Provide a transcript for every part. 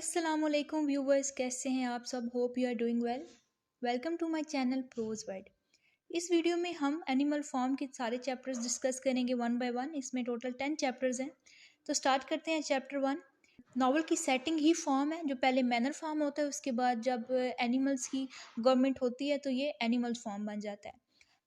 अस्सलामुअलैकुम व्यूवर्स, कैसे हैं आप सब। Hope you are doing well. Welcome to my channel prose word. इस वीडियो में हम एनिमल फॉर्म के सारे चैप्टर्स डिस्कस करेंगे वन बाय वन। इसमें टोटल 10 चैप्टर्स हैं। तो स्टार्ट करते हैं चैप्टर 1। नॉवल की सेटिंग ही फॉर्म है। जो पहले मैनर फॉर्म होता है, उसके बाद जब एनिमल्स की गवर्नमेंट होती है तो ये एनिमल फॉर्म बन जाता है।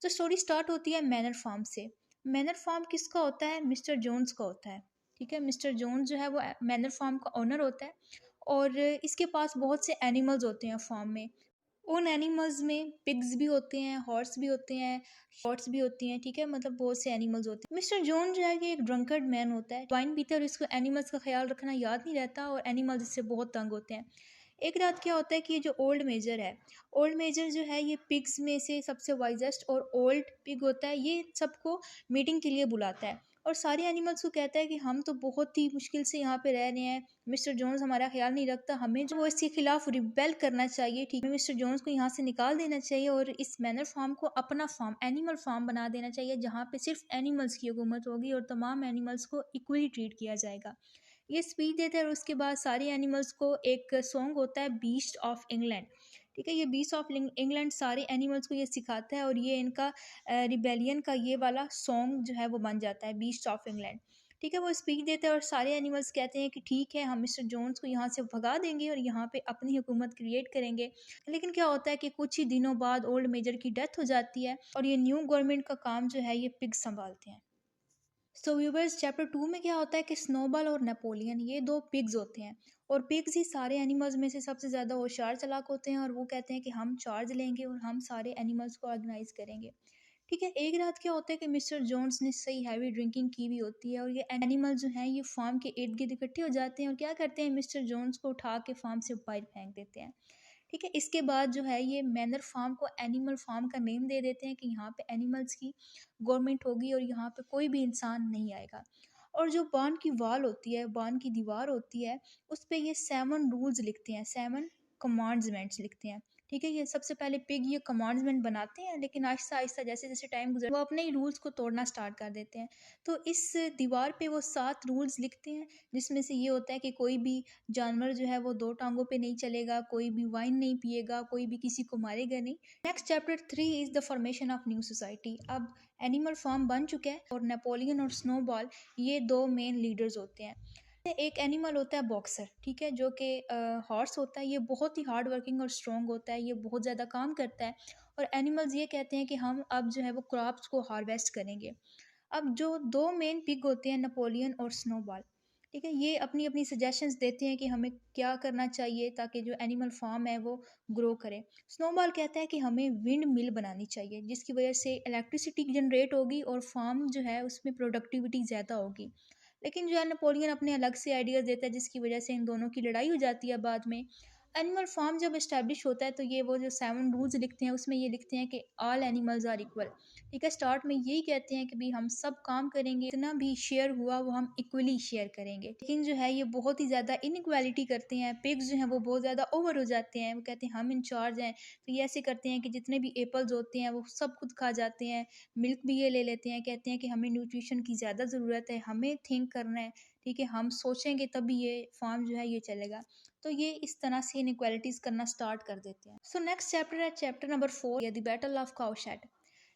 तो स्टोरी स्टार्ट होती है मैनर फॉर्म से। मैनर फॉर्म किसका होता है? मिस्टर जोन्स का होता है। ठीक है, मिस्टर जोन्स जो है वो मैनर फॉर्म का ओनर होता है और इसके पास बहुत से एनिमल्स होते हैं फार्म में। उन एनिमल्स में पिग्स भी होते हैं, हॉर्स भी होते हैं, शॉर्ट्स भी होती हैं। ठीक है, मतलब बहुत से एनिमल्स होते हैं। मिस्टर जॉन जो है ये एक ड्रंकर्ड मैन होता है, वाइन पीता है और इसको एनिमल्स का ख्याल रखना याद नहीं रहता और एनिमल्स इससे बहुत तंग होते हैं। एक रात क्या होता है कि ये जो ओल्ड मेजर है, ओल्ड मेजर जो है ये पिग्स में से सबसे वाइजेस्ट और ओल्ड पिग होता है। ये सबको मीटिंग के लिए बुलाता है और सारे एनिमल्स को कहता है कि हम तो बहुत ही मुश्किल से यहाँ पे रह रहे हैं, मिस्टर जोन्स हमारा ख्याल नहीं रखता, हमें जो वो इसके खिलाफ रिबेल करना चाहिए। ठीक है, मिस्टर जोन्स को यहाँ से निकाल देना चाहिए और इस मैनर फार्म को अपना फार्म, एनिमल फार्म बना देना चाहिए, जहाँ पे सिर्फ एनिमल्स की हुकूमत होगी और तमाम एनिमल्स को इक्वली ट्रीट किया जाएगा। ये स्पीच देते हैं और उसके बाद सारे एनिमल्स को एक सॉन्ग होता है बीस्ट ऑफ इंग्लैंड। ठीक है, ये बीस्ट ऑफ इंग्लैंड सारे एनिमल्स को ये सिखाता है और ये इनका रिबेलियन का ये वाला सॉन्ग जो है वो बन जाता है बीस्ट ऑफ इंग्लैंड। ठीक है, वो स्पीच देते हैं और सारे एनिमल्स कहते हैं कि ठीक है, हम मिस्टर जोन्स को यहाँ से भगा देंगे और यहाँ पे अपनी हुकूमत क्रिएट करेंगे। लेकिन क्या होता है कि कुछ ही दिनों बाद ओल्ड मेजर की डेथ हो जाती है और ये न्यू गवर्नमेंट का काम जो है ये पिग संभालते हैं। सो व्यूवर्स, चैप्टर 2 में क्या होता है कि स्नोबॉल और नेपोलियन ये दो पिग्स होते हैं और पिग्स ही सारे एनिमल्स में से सबसे ज़्यादा होशियार चालाक होते हैं और वो कहते हैं कि हम चार्ज लेंगे और हम सारे एनिमल्स को ऑर्गेनाइज करेंगे। ठीक है, एक रात क्या होता है कि मिस्टर जोन्स ने सही हैवी ड्रिंकिंग की हुई होती है और ये एनिमल जो हैं ये फार्म के इर्द गिर्द इकट्ठे हो जाते हैं और क्या करते हैं, मिस्टर जोन्स को उठा के फार्म से बाहर फेंक देते हैं। ठीक है, इसके बाद जो है ये मैनर फार्म को एनिमल फार्म का नेम दे देते हैं कि यहाँ पे एनिमल्स की गवर्नमेंट होगी और यहाँ पे कोई भी इंसान नहीं आएगा। और जो बान की वाल होती है, बान की दीवार होती है, उस पे ये 7 रूल्स लिखते हैं, 7 कमांड्समेंट्स लिखते हैं। ठीक है, ये सबसे पहले पिग ये कमांड्समेंट बनाते हैं, लेकिन आहिस्ता आहिस्ता जैसे जैसे टाइम गुजर वो अपने ही रूल्स को तोड़ना स्टार्ट कर देते हैं। तो इस दीवार पे वो 7 रूल्स लिखते हैं, जिसमें से ये होता है कि कोई भी जानवर जो है वो 2 टांगों पे नहीं चलेगा, कोई भी वाइन नहीं पिएगा, कोई भी किसी को मारेगा नहीं। Next chapter 3 is the formation of new society. अब एनिमल फार्म बन चुका है और नेपोलियन और स्नोबॉल ये दो मेन लीडर्स होते हैं। एक एनिमल होता है बॉक्सर, ठीक है, जो कि हॉर्स होता है। ये बहुत ही हार्ड वर्किंग और स्ट्रॉन्ग होता है, ये बहुत ज़्यादा काम करता है और एनिमल्स ये कहते हैं कि हम अब जो है वो क्रॉप्स को हार्वेस्ट करेंगे। अब जो दो मेन पिग होते हैं, नेपोलियन और स्नोबॉल, ठीक है, ये अपनी अपनी सजेशंस देते हैं कि हमें क्या करना चाहिए ताकि जो एनिमल फार्म है वो ग्रो करे। स्नोबॉल कहता है कि हमें विंड मिल बनानी चाहिए, जिसकी वजह से इलेक्ट्रिसिटी जनरेट होगी और फार्म जो है उसमें प्रोडक्टिविटी ज़्यादा होगी। लेकिन जो है नेपोलियन अपने अलग से आइडियाज़ देता है, जिसकी वजह से इन दोनों की लड़ाई हो जाती है बाद में। एनिमल फार्म जब इस्टेब्लिश होता है तो ये वो जो 7 रूल्स लिखते हैं उसमें ये लिखते हैं कि ऑल एनिमल्स आर इक्वल। ठीक है, स्टार्ट में यही कहते हैं कि भाई हम सब काम करेंगे, इतना भी शेयर हुआ वो हम इक्वली शेयर करेंगे। लेकिन जो है ये बहुत ही ज़्यादा इनइक्वालिटी करते हैं। पिग्स जो हैं वो बहुत ज़्यादा ओवर हो जाते हैं, वो कहते हैं हम इन चार्ज हैं। तो ये ऐसे करते हैं कि जितने भी एप्पल्स होते हैं वो सब खुद खा जाते हैं, मिल्क भी ये ले लेते हैं, कहते हैं कि हमें न्यूट्रिशन की ज़्यादा ज़रूरत है, हमें थिंक करना है। ठीक है, हम सोचेंगे तभी ये फार्म जो है ये चलेगा। तो ये इस तरह से इनइक्वालिटीज़ करना स्टार्ट कर देते हैं। सो नेक्स्ट चैप्टर है chapter number 4, the battle of cowshed.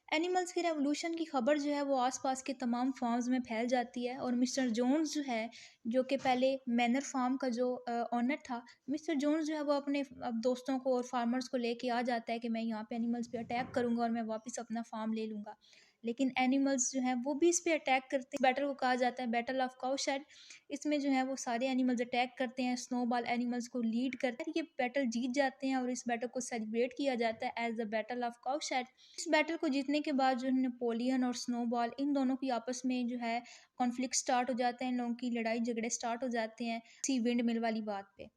Animals की रेवोल्यूशन की खबर जो है वो आसपास के तमाम फार्म्स में फैल जाती है और मिस्टर जोन्स जो है, जो कि पहले मैनर फार्म का जो ऑनर था, मिस्टर जोन्स जो है वो अपने अब दोस्तों को और फार्मर्स को लेके आ जाता है कि मैं यहाँ पे एनिमल्स पे अटैक करूँगा और मैं वापस अपना फार्म ले लूँगा। लेकिन एनिमल्स जो हैं वो भी इस पे अटैक करते हैं। बैटल को कहा जाता है बैटल ऑफ काउशेड। इसमें जो है वो सारे एनिमल्स अटैक करते हैं, स्नोबॉल एनिमल्स को लीड करता है। ये बैटल जीत जाते हैं और इस बैटल को सेलिब्रेट किया जाता है as the battle of cowshed. इस बैटल को जीतने के बाद जो नेपोलियन और स्नोबॉल इन दोनों की आपस में जो है कॉन्फ्लिक्ट स्टार्ट हो जाता है, इन लोगों की लड़ाई झगड़े स्टार्ट हो जाते हैं इसी विंड मिल वाली बात पे।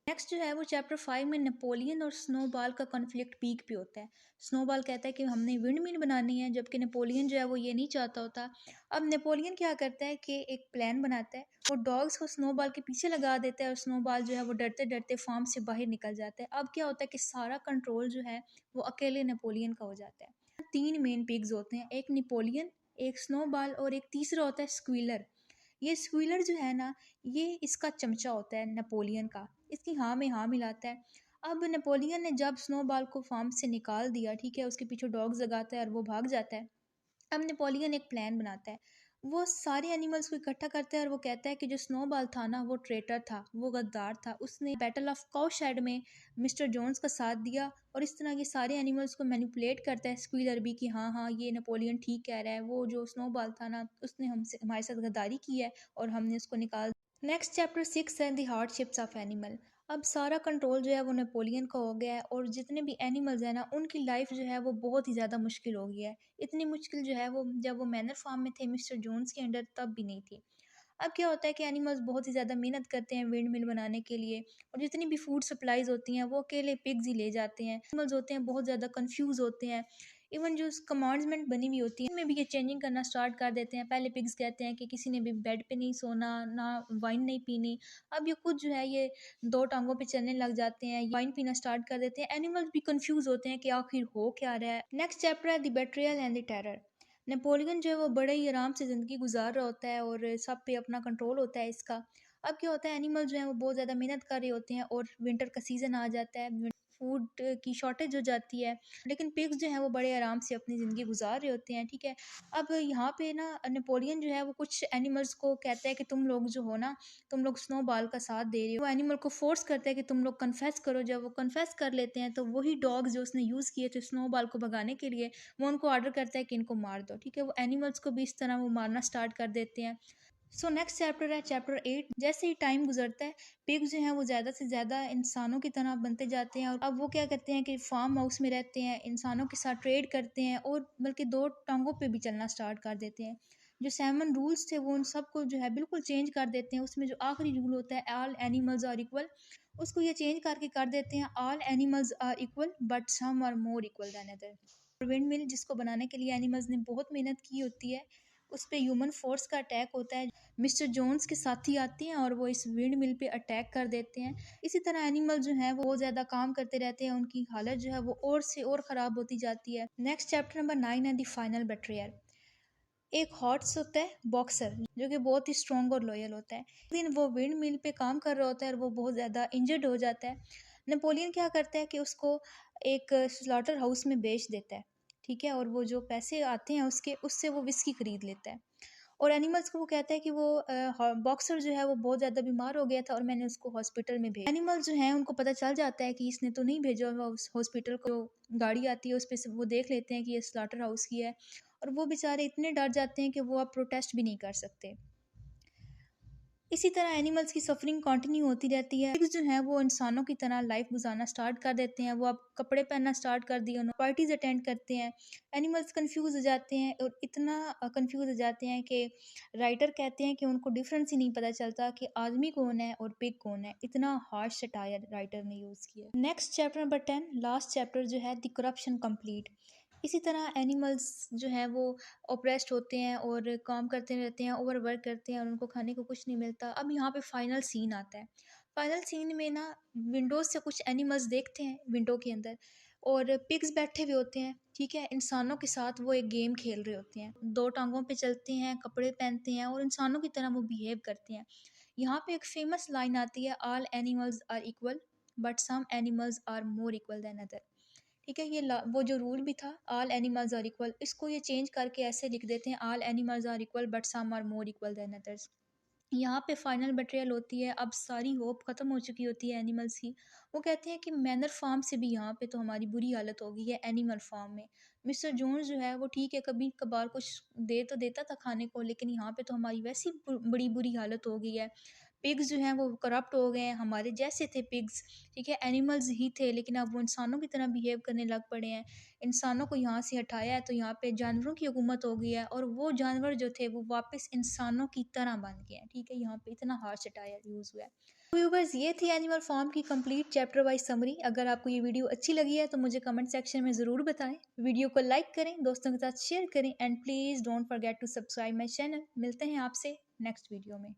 नेक्स्ट जो है वो चैप्टर 5 में नेपोलियन और स्नोबॉल का कॉन्फ्लिक्ट पीक पे होता है। स्नोबॉल कहता है कि हमने विंड मिल बनानी है, जबकि नेपोलियन जो है वो ये नहीं चाहता होता। अब नेपोलियन क्या करता है कि एक प्लान बनाता है, वो डॉग्स को स्नोबॉल के पीछे लगा देता है और स्नोबॉल जो है वो डरते डरते फार्म से बाहर निकल जाता है। अब क्या होता है कि सारा कंट्रोल जो है वो अकेले नेपोलियन का हो जाता है। 3 मेन पिग्स होते हैं, एक नेपोलियन, एक स्नोबॉल और एक तीसरा होता है स्क्वीलर। ये स्क्वीलर जो है ना, ये इसका चमचा होता है नेपोलियन का। इसकी हाँ में हाँ मिलाता है। अब नेपोलियन ने जब स्नोबॉल को फार्म से निकाल दिया, ठीक है, उसके पीछे डॉग्स लगाता है और वो भाग जाता है। अब नेपोलियन एक प्लान बनाता है, वो सारे एनिमल्स को इकट्ठा करता है और वो कहता है कि जो स्नोबॉल था ना वो ट्रेटर था, वो गद्दार था, उसने बैटल ऑफ काउशेड में मिस्टर जोन्स का साथ दिया। और इस तरह ये सारे एनिमल्स को मैनिपुलेट करता है स्क्वीलर भी कि हाँ हाँ ये नेपोलियन ठीक कह रहा है, वो जो स्नोबॉल था ना उसने हमसे हमारे साथ गद्दारी की है और हमने उसको निकाल। नेक्स्ट चैप्टर 6 है द हार्डशिप्स ऑफ एनिमल। अब सारा कंट्रोल जो है वो नेपोलियन का हो गया है और जितने भी एनिमल्स हैं ना उनकी लाइफ जो है वो बहुत ही ज़्यादा मुश्किल हो गई है। इतनी मुश्किल जो है वो जब वो मैनर फार्म में थे मिस्टर जोन्स के अंडर तब भी नहीं थी। अब क्या होता है कि एनिमल्स बहुत ही ज़्यादा मेहनत करते हैं विंड मिल बनाने के लिए, और जितनी भी फूड सप्लाईज होती हैं वो अकेले पिग्स ही ले जाते हैं। एनिमल्स होते हैं बहुत ज़्यादा कंफ्यूज होते हैं। इवन जो कमांड्समेंट बनी हुई होती है उनमें भी ये चेंजिंग करना स्टार्ट कर देते हैं। पहले पिग्स कहते हैं कि किसी ने भी बेड पे नहीं सोना, ना वाइन नहीं पीनी। अब ये खुद जो है ये दो टांगों पे चलने लग जाते हैं, वाइन पीना स्टार्ट कर देते हैं। एनिमल्स भी कंफ्यूज होते हैं कि आखिर हो क्या रहा है। नेक्स्ट चैप्टर है the betrayal and the terror. Napoleon जो है वो बड़े ही आराम से ज़िंदगी गुजार रहा होता है और सब पे अपना कंट्रोल होता है इसका। अब क्या होता है एनिमल जो है वो बहुत ज़्यादा मेहनत कर रहे होते हैं और विंटर का सीज़न आ जाता है, फूड की शॉर्टेज हो जाती है, लेकिन पिग्स जो हैं वो बड़े आराम से अपनी ज़िंदगी गुजार रहे होते हैं, ठीक है। अब यहाँ पे ना नेपोलियन जो है वो कुछ एनिमल्स को कहता है कि तुम लोग जो हो ना, तुम लोग स्नोबॉल का साथ दे रहे हो। वो एनिमल को फोर्स करता है कि तुम लोग कन्फेस करो। जब वो कन्फेस कर लेते हैं तो वही डॉग्स जो उसने यूज़ किए थे स्नोबॉल को भगाने के लिए, वो उनको ऑर्डर करता है कि इनको मार दो, ठीक है। वो एनिमल्स को भी इस तरह वो मारना स्टार्ट कर देते हैं। सो नेक्स्ट चैप्टर है चैप्टर 8। जैसे ही टाइम गुजरता है पिग जो हैं वो ज़्यादा से ज़्यादा इंसानों की तरह बनते जाते हैं, और अब वो क्या करते हैं कि फार्म हाउस में रहते हैं, इंसानों के साथ ट्रेड करते हैं और बल्कि दो टांगों पे भी चलना स्टार्ट कर देते हैं। जो 7 रूल्स थे वो उन सबको जो है बिल्कुल चेंज कर देते हैं। उसमें जो आखिरी रूल होता है ऑल एनिमल्स आर इक्वल, उसको ये चेंज करके कर देते हैं all animals are equal but some are more equal than other. Windmill जिसको बनाने के लिए एनिमल्स ने बहुत मेहनत की होती है, उस पे ह्यूमन फोर्स का अटैक होता है। मिस्टर जोन्स के साथी आते हैं और वो इस विंड मिल पे अटैक कर देते हैं। इसी तरह एनिमल जो है वो बहुत ज़्यादा काम करते रहते हैं, उनकी हालत जो है वो और से और ख़राब होती जाती है। नेक्स्ट चैप्टर नंबर 9 है द फाइनल बेट्रियर। एक हॉर्स होता है बॉक्सर जो कि बहुत ही स्ट्रॉन्ग और लॉयल होता है। एक दिन वो विंड मिल पे काम कर रहा होता है और वो बहुत ज़्यादा इंजर्ड हो जाता है। नेपोलियन क्या करता है कि उसको एक स्लॉटर हाउस में बेच देता है, ठीक है, और वो जो पैसे आते हैं उसके उससे वो विस्की खरीद लेता है। और एनिमल्स को वो कहता है कि वो बॉक्सर जो है वो बहुत ज़्यादा बीमार हो गया था और मैंने उसको हॉस्पिटल में भेजा। एनिमल्स जो हैं उनको पता चल जाता है कि इसने तो नहीं भेजा हुआ उस हॉस्पिटल को। गाड़ी आती है उस पर वो देख लेते हैं कि ये स्लॉटर हाउस की है, और वो बेचारे इतने डर जाते हैं कि वो अब प्रोटेस्ट भी नहीं कर सकते। इसी तरह एनिमल्स की सफरिंग कंटिन्यू होती रहती है। पिग्स जो हैं वो इंसानों की तरह लाइफ गुजारना स्टार्ट कर देते हैं। वो अब कपड़े पहनना स्टार्ट कर दिए, उन्होंने पार्टीज अटेंड करते हैं। एनिमल्स कंफ्यूज हो जाते हैं और इतना कंफ्यूज हो जाते हैं कि राइटर कहते हैं कि उनको डिफरेंस ही नहीं पता चलता कि आदमी कौन है और पिग कौन है। इतना हार्श सटायर राइटर ने यूज़ किया। Next chapter number 10 last chapter जो है द करप्शन कंप्लीट। इसी तरह एनिमल्स जो हैं वो ओप्रेस्ड होते हैं और काम करते रहते हैं, ओवर वर्क करते हैं और उनको खाने को कुछ नहीं मिलता। अब यहाँ पे फाइनल सीन आता है। फाइनल सीन में ना विंडोज से कुछ एनिमल्स देखते हैं विंडो के अंदर, और पिग्स बैठे हुए होते हैं, ठीक है, इंसानों के साथ वो एक गेम खेल रहे होते हैं। दो टांगों पे चलते हैं, कपड़े पहनते हैं और इंसानों की तरह वो बिहेव करते हैं। यहाँ पे एक फेमस लाइन आती है all animals are equal but some animals are more equal than other, ठीक है। वो जो रूल भी था ऑल एनिमल्स आर इक्वल, इसको ये चेंज करके ऐसे लिख देते हैं all animals are equal but some are more equal than others. यहाँ पे फाइनल बेट्रियल होती है। अब सारी होप खत्म हो चुकी होती है एनिमल्स की। वो कहते हैं कि मैनर फार्म से भी यहाँ पे तो हमारी बुरी हालत हो गई है एनिमल फार्म में। मिस्टर जोन्स जो है वो ठीक है कभी कभार कुछ दे तो देता था खाने को, लेकिन यहाँ पे तो हमारी वैसी बड़ी बुरी हालत हो गई है। पिग्स जो हैं वो करप्ट हो गए हैं, हमारे जैसे थे पिग्स, ठीक है, एनिमल्स ही थे लेकिन अब वो इंसानों की तरह बिहेव करने लग पड़े हैं। इंसानों को यहाँ से हटाया है तो यहाँ पे जानवरों की हुकूमत हो गई है, और वो जानवर जो थे वो वापस इंसानों की तरह बन गए हैं, ठीक है। यहाँ पे इतना हार्श अटायर यूज़ हुआ है। तो व्यूवर्स ये थी एनिमल फार्म की कंप्लीट चैप्टर वाइज समरी। अगर आपको ये वीडियो अच्छी लगी है तो मुझे कमेंट सेक्शन में ज़रूर बताएं। वीडियो को लाइक करें, दोस्तों के साथ शेयर करें, and please don't forget to subscribe my channel. मिलते हैं आपसे नेक्स्ट वीडियो में।